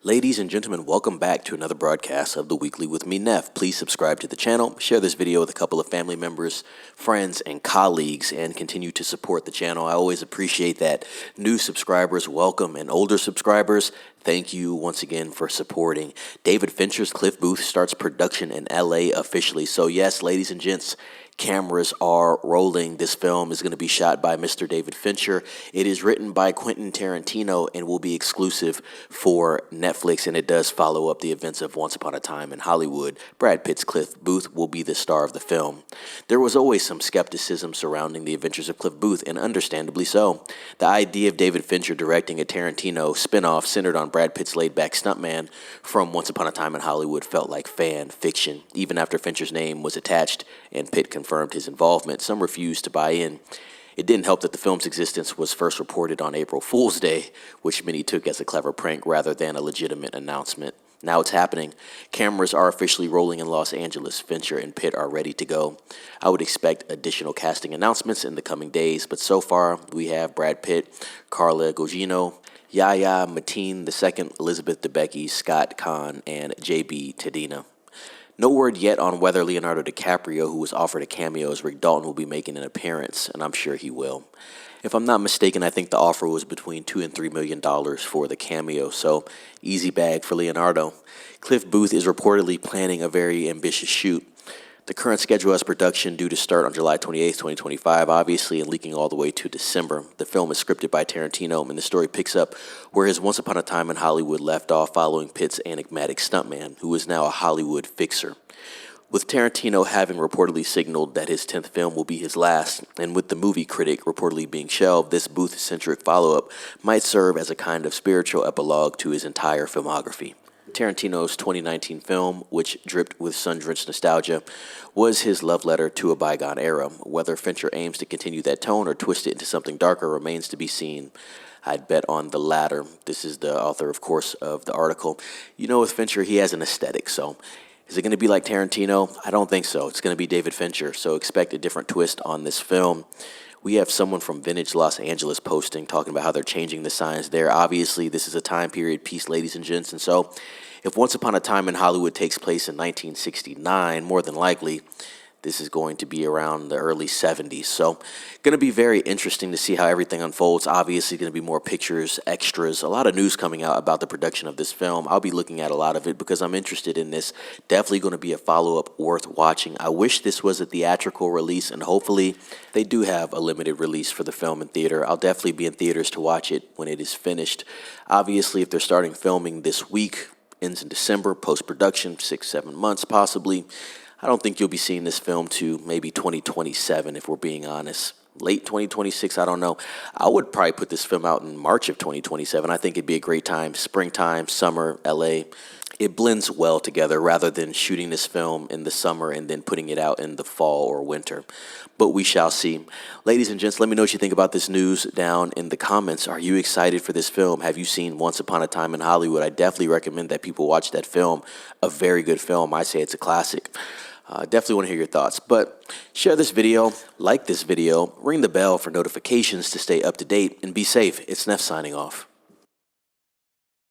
Ladies and gentlemen, welcome back to another broadcast of The Weekly with me, Neff. Please subscribe to the channel, share this video with a couple of family members, friends, and colleagues, and continue to support the channel. I always appreciate that. New subscribers, welcome, and older subscribers, thank you once again for supporting. David Fincher's Cliff Booth starts production in LA officially. So yes, ladies and gents, cameras are rolling. This film is going to be shot by Mr. David Fincher. It is written by Quentin Tarantino and will be exclusive for Netflix, and it does follow up the events of Once Upon a Time in Hollywood. Brad Pitt's Cliff Booth will be the star of the film. There was always some skepticism surrounding the adventures of Cliff Booth, and understandably so. The idea of David Fincher directing a Tarantino spinoff centered on Brad Pitt's laid-back stuntman from Once Upon a Time in Hollywood felt like fan fiction. Even after Fincher's name was attached and Pitt confirmed his involvement, some refused to buy in. It didn't help that the film's existence was first reported on April Fool's Day, which many took as a clever prank rather than a legitimate announcement. Now it's happening. Cameras are officially rolling in Los Angeles. Fincher and Pitt are ready to go. I would expect additional casting announcements in the coming days, but so far we have Brad Pitt, Carla Gugino, Yahya Mateen II, Elizabeth Debicki, Scott Kahn, and J.B. Tadina. No word yet on whether Leonardo DiCaprio, who was offered a cameo as Rick Dalton, will be making an appearance, and I'm sure he will. If I'm not mistaken, I think the offer was between $2 and $3 million for the cameo, so easy bag for Leonardo. Cliff Booth is reportedly planning a very ambitious shoot. The current schedule has production due to start on July 28, 2025, obviously, and leaking all the way to December. The film is scripted by Tarantino, and the story picks up where his Once Upon a Time in Hollywood left off following Pitt's enigmatic stuntman, who is now a Hollywood fixer. With Tarantino having reportedly signaled that his 10th film will be his last, and with the movie critic reportedly being shelved, this Booth-centric follow-up might serve as a kind of spiritual epilogue to his entire filmography. Tarantino's 2019 film, which dripped with sun-drenched nostalgia, was his love letter to a bygone era. Whether Fincher aims to continue that tone or twist it into something darker remains to be seen. I'd bet on the latter. This is the author, of course, of the article. You know, with Fincher, he has an aesthetic, so is it going to be like Tarantino? I don't think so. It's going to be David Fincher, so expect a different twist on this film. We have someone from Vintage Los Angeles posting, talking about how they're changing the signs there. Obviously, this is a time period piece, ladies and gents, and so if Once Upon a Time in Hollywood takes place in 1969, more than likely, this is going to be around the early 70s. So going to be very interesting to see how everything unfolds. Obviously going to be more pictures, extras, a lot of news coming out about the production of this film. I'll be looking at a lot of it because I'm interested in this. Definitely going to be a follow-up worth watching. I wish this was a theatrical release, and hopefully they do have a limited release for the film in theater. I'll definitely be in theaters to watch it when it is finished. Obviously, if they're starting filming this week, ends in December, post-production, 6-7 months possibly, I don't think you'll be seeing this film to maybe 2027, if we're being honest. Late 2026, I don't know. I would probably put this film out in March of 2027. I think it'd be a great time. Springtime, summer, LA. It blends well together rather than shooting this film in the summer and then putting it out in the fall or winter. But we shall see. Ladies and gents, let me know what you think about this news down in the comments. Are you excited for this film? Have you seen Once Upon a Time in Hollywood? I definitely recommend that people watch that film. A very good film. I say it's a classic. Definitely want to hear your thoughts, but share this video, like this video, ring the bell for notifications to stay up to date, and be safe. It's Neff signing off.